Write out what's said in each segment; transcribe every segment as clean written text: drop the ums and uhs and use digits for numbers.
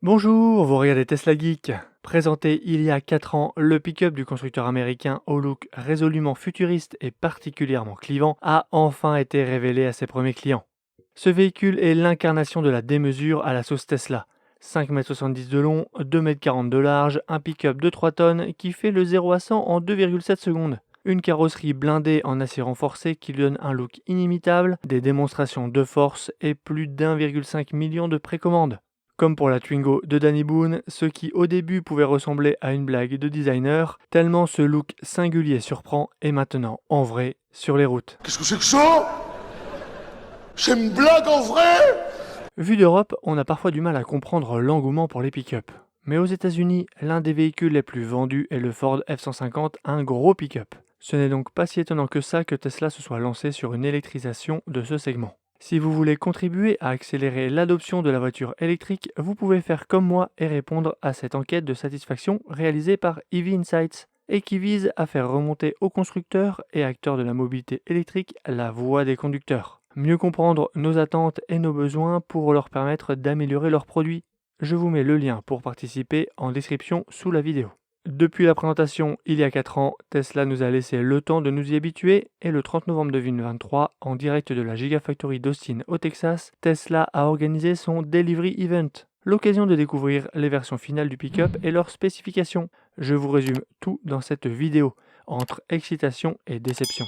Bonjour, vous regardez Tesla Geek. Présenté il y a 4 ans, le pick-up du constructeur américain au look résolument futuriste et particulièrement clivant a enfin été révélé à ses premiers clients. Ce véhicule est l'incarnation de la démesure à la sauce Tesla. 5,70 m de long, 2,40 m de large, un pick-up de 3 tonnes qui fait le 0 à 100 en 2,7 secondes. Une carrosserie blindée en acier renforcé qui lui donne un look inimitable, des démonstrations de force et plus d'1,5 million de précommandes. Comme pour la Twingo de Danny Boone, ce qui au début pouvait ressembler à une blague de designer, tellement ce look singulier surprend, est maintenant en vrai sur les routes. Qu'est-ce que c'est que ça? C'est une blague en vrai? Vu d'Europe, on a parfois du mal à comprendre l'engouement pour les pick-up. Mais aux États-Unis, l'un des véhicules les plus vendus est le Ford F-150, un gros pick-up. Ce n'est donc pas si étonnant que ça que Tesla se soit lancé sur une électrisation de ce segment. Si vous voulez contribuer à accélérer l'adoption de la voiture électrique, vous pouvez faire comme moi et répondre à cette enquête de satisfaction réalisée par EV Insights et qui vise à faire remonter aux constructeurs et acteurs de la mobilité électrique la voix des conducteurs. Mieux comprendre nos attentes et nos besoins pour leur permettre d'améliorer leurs produits. Je vous mets le lien pour participer en description sous la vidéo. Depuis la présentation il y a 4 ans, Tesla nous a laissé le temps de nous y habituer et le 30 novembre 2023, en direct de la Gigafactory d'Austin au Texas, Tesla a organisé son Delivery Event, l'occasion de découvrir les versions finales du pick-up et leurs spécifications. Je vous résume tout dans cette vidéo, entre excitation et déception.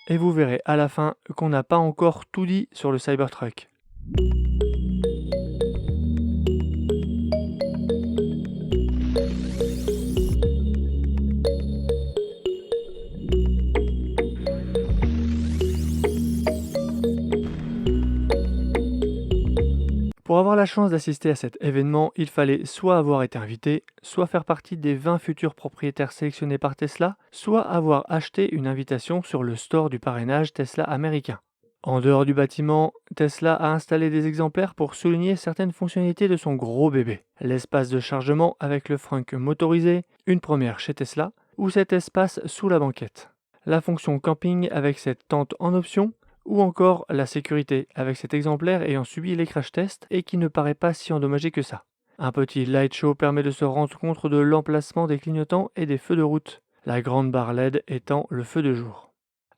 Et vous verrez à la fin qu'on n'a pas encore tout dit sur le Cybertruck. Pour avoir la chance d'assister à cet événement, il fallait soit avoir été invité, soit faire partie des 20 futurs propriétaires sélectionnés par Tesla, soit avoir acheté une invitation sur le store du parrainage Tesla américain. En dehors du bâtiment, Tesla a installé des exemplaires pour souligner certaines fonctionnalités de son gros bébé. L'espace de chargement avec le frunk motorisé, une première chez Tesla, ou cet espace sous la banquette. La fonction camping avec cette tente en option, ou encore la sécurité, avec cet exemplaire ayant subi les crash tests et qui ne paraît pas si endommagé que ça. Un petit light show permet de se rendre compte de l'emplacement des clignotants et des feux de route, la grande barre LED étant le feu de jour.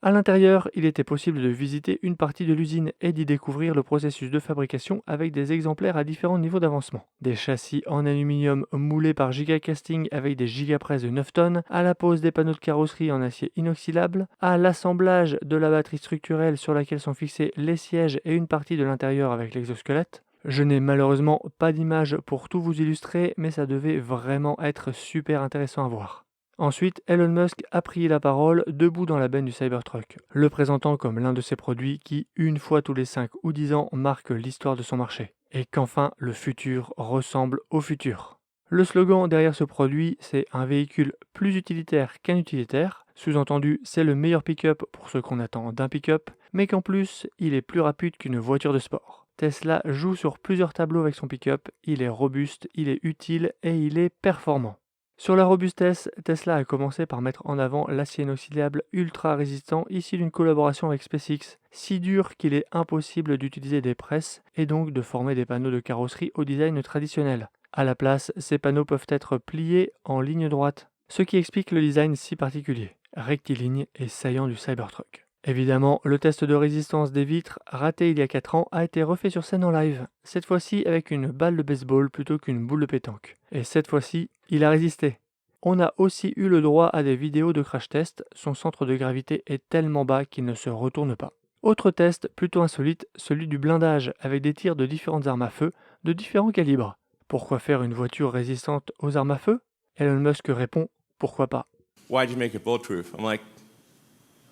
À l'intérieur, il était possible de visiter une partie de l'usine et d'y découvrir le processus de fabrication avec des exemplaires à différents niveaux d'avancement. Des châssis en aluminium moulés par gigacasting avec des gigapresses de 9 tonnes, à la pose des panneaux de carrosserie en acier inoxydable, à l'assemblage de la batterie structurelle sur laquelle sont fixés les sièges et une partie de l'intérieur avec l'exosquelette. Je n'ai malheureusement pas d'image pour tout vous illustrer, mais ça devait vraiment être super intéressant à voir. Ensuite, Elon Musk a pris la parole debout dans la benne du Cybertruck, le présentant comme l'un de ses produits qui, une fois tous les 5 ou 10 ans, marque l'histoire de son marché. Et qu'enfin, le futur ressemble au futur. Le slogan derrière ce produit, c'est un véhicule plus utilitaire qu'un utilitaire. Sous-entendu, c'est le meilleur pick-up pour ce qu'on attend d'un pick-up, mais qu'en plus, il est plus rapide qu'une voiture de sport. Tesla joue sur plusieurs tableaux avec son pick-up, il est robuste, il est utile et il est performant. Sur la robustesse, Tesla a commencé par mettre en avant l'acier inoxydable ultra résistant issu d'une collaboration avec SpaceX, si dur qu'il est impossible d'utiliser des presses et donc de former des panneaux de carrosserie au design traditionnel. À la place, ces panneaux peuvent être pliés en ligne droite, ce qui explique le design si particulier, rectiligne et saillant du Cybertruck. Évidemment, le test de résistance des vitres, raté il y a 4 ans, a été refait sur scène en live, cette fois-ci avec une balle de baseball plutôt qu'une boule de pétanque. Et cette fois-ci, il a résisté. On a aussi eu le droit à des vidéos de crash test, son centre de gravité est tellement bas qu'il ne se retourne pas. Autre test plutôt insolite, celui du blindage, avec des tirs de différentes armes à feu, de différents calibres. Pourquoi faire une voiture résistante aux armes à feu? Elon Musk répond, pourquoi pas. Why'd you make it bulletproof? I'm like,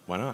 why not?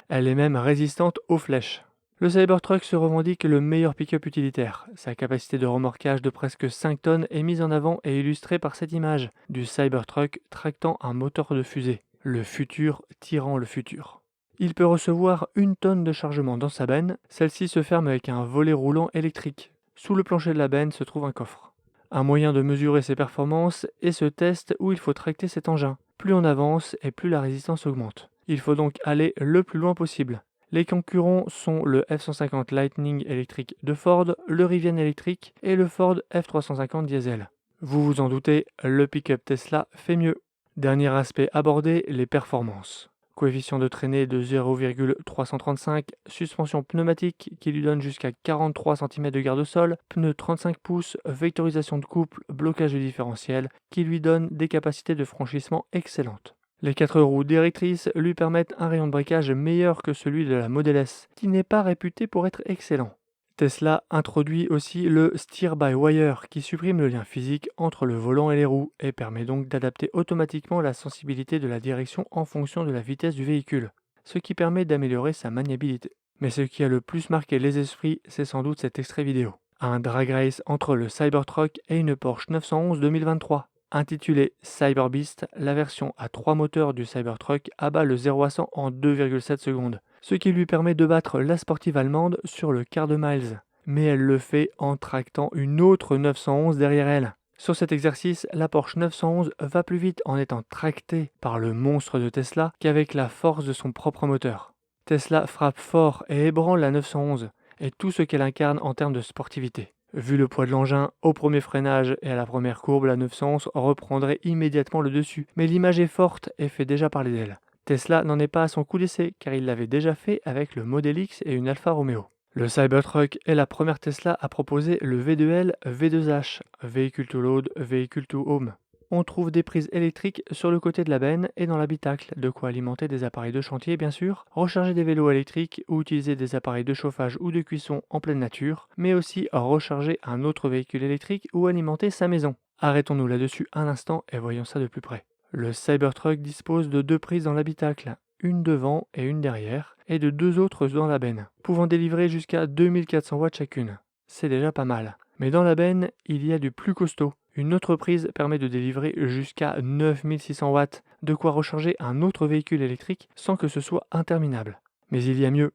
Elle est même résistante aux flèches. Le Cybertruck se revendique le meilleur pick-up utilitaire. Sa capacité de remorquage de presque 5 tonnes est mise en avant et illustrée par cette image du Cybertruck tractant un moteur de fusée, le futur tirant le futur. Il peut recevoir 1 tonne de chargement dans sa benne, celle-ci se ferme avec un volet roulant électrique. Sous le plancher de la benne se trouve un coffre. Un moyen de mesurer ses performances est ce test où il faut tracter cet engin. Plus on avance et plus la résistance augmente. Il faut donc aller le plus loin possible. Les concurrents sont le F-150 Lightning électrique de Ford, le Rivian électrique et le Ford F-350 diesel. Vous vous en doutez, le pick-up Tesla fait mieux. Dernier aspect abordé, les performances. Coefficient de traînée de 0,335, suspension pneumatique qui lui donne jusqu'à 43 cm de garde au sol, pneus 35 pouces, vectorisation de couple, blocage de différentiel qui lui donne des capacités de franchissement excellentes. Les 4 roues directrices lui permettent un rayon de braquage meilleur que celui de la Model S, qui n'est pas réputé pour être excellent. Tesla introduit aussi le Steer-by-Wire qui supprime le lien physique entre le volant et les roues et permet donc d'adapter automatiquement la sensibilité de la direction en fonction de la vitesse du véhicule, ce qui permet d'améliorer sa maniabilité. Mais ce qui a le plus marqué les esprits, c'est sans doute cet extrait vidéo. Un drag race entre le Cybertruck et une Porsche 911 2023. Intitulé Cyberbeast, la version à 3 moteurs du Cybertruck abat le 0 à 100 en 2,7 secondes, ce qui lui permet de battre la sportive allemande sur le quart de miles. Mais elle le fait en tractant une autre 911 derrière elle. Sur cet exercice, la Porsche 911 va plus vite en étant tractée par le monstre de Tesla qu'avec la force de son propre moteur. Tesla frappe fort et ébranle la 911 et tout ce qu'elle incarne en termes de sportivité. Vu le poids de l'engin, au premier freinage et à la première courbe, la 911 reprendrait immédiatement le dessus. Mais l'image est forte et fait déjà parler d'elle. Tesla n'en est pas à son coup d'essai car il l'avait déjà fait avec le Model X et une Alfa Romeo. Le Cybertruck est la première Tesla à proposer le V2L V2H, Vehicle to Load, Vehicle to Home. On trouve des prises électriques sur le côté de la benne et dans l'habitacle, de quoi alimenter des appareils de chantier bien sûr, recharger des vélos électriques ou utiliser des appareils de chauffage ou de cuisson en pleine nature, mais aussi recharger un autre véhicule électrique ou alimenter sa maison. Arrêtons-nous là-dessus un instant et voyons ça de plus près. Le Cybertruck dispose de 2 prises dans l'habitacle, une devant et une derrière, et de 2 autres dans la benne, pouvant délivrer jusqu'à 2400 watts chacune. C'est déjà pas mal. Mais dans la benne, il y a du plus costaud. Une autre prise permet de délivrer jusqu'à 9600 watts, de quoi recharger un autre véhicule électrique sans que ce soit interminable. Mais il y a mieux.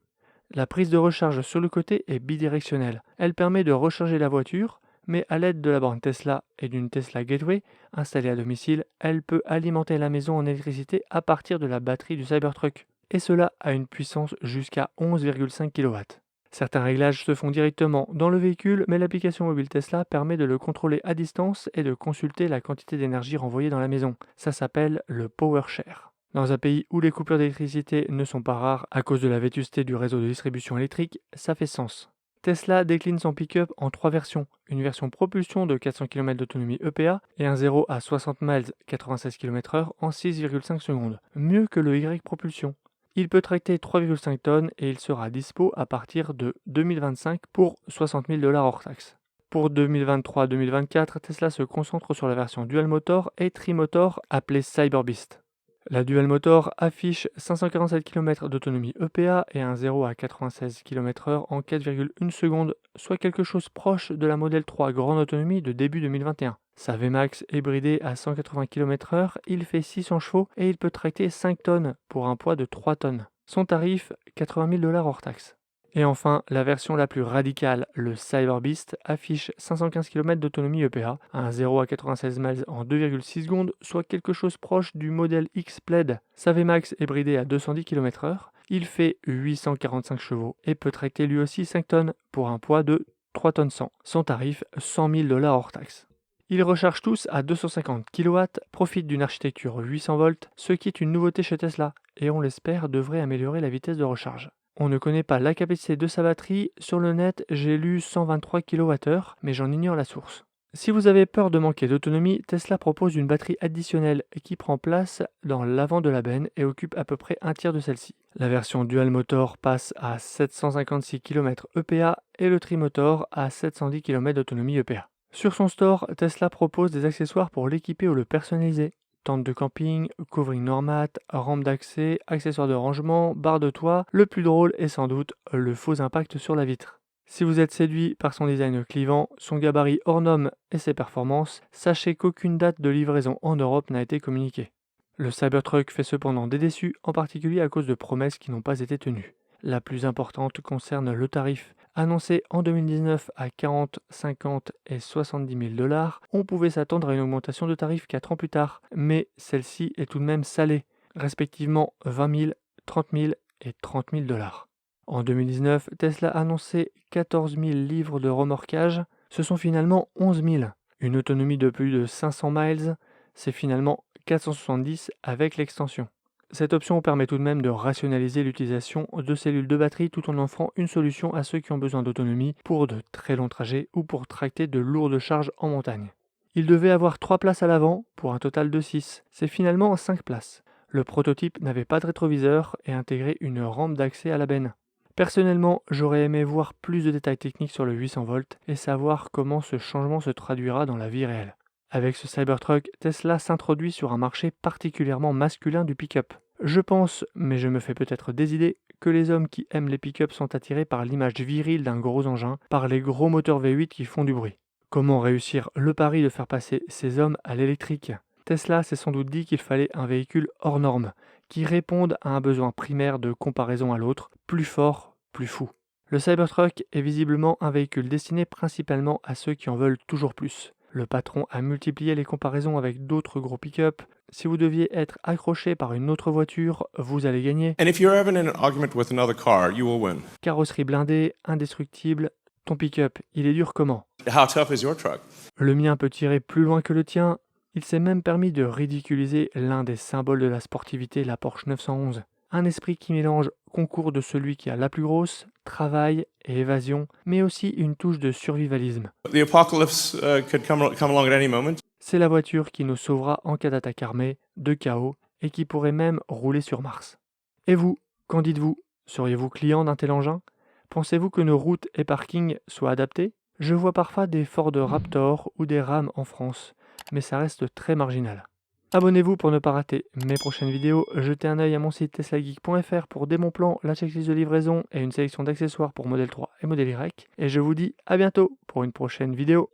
La prise de recharge sur le côté est bidirectionnelle. Elle permet de recharger la voiture, mais à l'aide de la borne Tesla et d'une Tesla Gateway installée à domicile, elle peut alimenter la maison en électricité à partir de la batterie du Cybertruck. Et cela à une puissance jusqu'à 11,5 kW. Certains réglages se font directement dans le véhicule, mais l'application mobile Tesla permet de le contrôler à distance et de consulter la quantité d'énergie renvoyée dans la maison. Ça s'appelle le PowerShare. Dans un pays où les coupures d'électricité ne sont pas rares à cause de la vétusté du réseau de distribution électrique, ça fait sens. Tesla décline son pick-up en 3 versions. Une version propulsion de 400 km d'autonomie EPA et un 0 à 60 miles 96 km/h en 6,5 secondes. Mieux que le Y propulsion. Il peut tracter 3,5 tonnes et il sera dispo à partir de 2025 pour 60 000 $ hors taxe. Pour 2023-2024, Tesla se concentre sur la version Dual Motor et Trimotor appelée Cyberbeast. La Dual Motor affiche 547 km d'autonomie EPA et un 0 à 96 km/h en 4,1 secondes, soit quelque chose proche de la Model 3 grande autonomie de début 2021. Sa VMAX est bridée à 180 km/h, il fait 600 chevaux et il peut tracter 5 tonnes pour un poids de 3 tonnes. Son tarif, 80 000 $ hors taxe. Et enfin, la version la plus radicale, le Cyberbeast, affiche 515 km d'autonomie EPA, un 0 à 96 miles en 2,6 secondes, soit quelque chose proche du modèle X Plaid. Sa VMAX est bridée à 210 km/h, il fait 845 chevaux et peut tracter lui aussi 5 tonnes pour un poids de 3 tonnes 100. Son tarif, 100 000 $ hors taxe. Ils rechargent tous à 250 kW, profitent d'une architecture 800 volts, ce qui est une nouveauté chez Tesla, et on l'espère devrait améliorer la vitesse de recharge. On ne connaît pas la capacité de sa batterie, sur le net j'ai lu 123 kWh, mais j'en ignore la source. Si vous avez peur de manquer d'autonomie, Tesla propose une batterie additionnelle qui prend place dans l'avant de la benne et occupe à peu près un tiers de celle-ci. La version Dual Motor passe à 756 km EPA et le Trimotor à 710 km d'autonomie EPA. Sur son store, Tesla propose des accessoires pour l'équiper ou le personnaliser. Tente de camping, covering Normat, rampe d'accès, accessoires de rangement, barre de toit. Le plus drôle est sans doute le faux impact sur la vitre. Si vous êtes séduit par son design clivant, son gabarit hors norme et ses performances, sachez qu'aucune date de livraison en Europe n'a été communiquée. Le Cybertruck fait cependant des déçus, en particulier à cause de promesses qui n'ont pas été tenues. La plus importante concerne le tarif. Annoncé en 2019 à 40, 50 et 70 000 $, on pouvait s'attendre à une augmentation de tarif 4 ans plus tard, mais celle-ci est tout de même salée, respectivement 20 000, 30 000 et 30 000 $. En 2019, Tesla annonçait 14 000 livres de remorquage, ce sont finalement 11 000. Une autonomie de plus de 500 miles, c'est finalement 470 avec l'extension. Cette option permet tout de même de rationaliser l'utilisation de cellules de batterie tout en offrant une solution à ceux qui ont besoin d'autonomie pour de très longs trajets ou pour tracter de lourdes charges en montagne. Il devait avoir 3 places à l'avant pour un total de 6, c'est finalement 5 places. Le prototype n'avait pas de rétroviseur et intégrait une rampe d'accès à la benne. Personnellement, j'aurais aimé voir plus de détails techniques sur le 800 volts et savoir comment ce changement se traduira dans la vie réelle. Avec ce Cybertruck, Tesla s'introduit sur un marché particulièrement masculin du pick-up. Je pense, mais je me fais peut-être des idées, que les hommes qui aiment les pick-up sont attirés par l'image virile d'un gros engin, par les gros moteurs V8 qui font du bruit. Comment réussir le pari de faire passer ces hommes à l'électrique ? Tesla s'est sans doute dit qu'il fallait un véhicule hors norme, qui réponde à un besoin primaire de comparaison à l'autre, plus fort, plus fou. Le Cybertruck est visiblement un véhicule destiné principalement à ceux qui en veulent toujours plus. Le patron a multiplié les comparaisons avec d'autres gros pick-up. Si vous deviez être accroché par une autre voiture, vous allez gagner. And if you're ever in an argument with another car, you will win. Carrosserie blindée, indestructible, ton pick-up, il est dur comment ? How tough is your truck? Le mien peut tirer plus loin que le tien. Il s'est même permis de ridiculiser l'un des symboles de la sportivité, la Porsche 911. Un esprit qui mélange concours de celui qui a la plus grosse, travail et évasion, mais aussi une touche de survivalisme. The apocalypse could come along at any moment. C'est la voiture qui nous sauvera en cas d'attaque armée, de chaos, et qui pourrait même rouler sur Mars. Et vous, qu'en dites-vous ? Seriez-vous client d'un tel engin ? Pensez-vous que nos routes et parkings soient adaptés ? Je vois parfois des Ford Raptor ou des Ram en France, mais ça reste très marginal. Abonnez-vous pour ne pas rater mes prochaines vidéos, jetez un œil à mon site teslageek.fr pour des bons plans, la checklist de livraison et une sélection d'accessoires pour Model 3 et Model Y. Et je vous dis à bientôt pour une prochaine vidéo.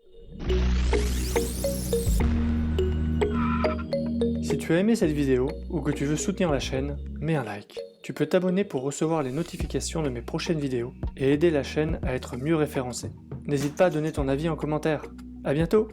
Si tu as aimé cette vidéo ou que tu veux soutenir la chaîne, mets un like. Tu peux t'abonner pour recevoir les notifications de mes prochaines vidéos et aider la chaîne à être mieux référencée. N'hésite pas à donner ton avis en commentaire. À bientôt!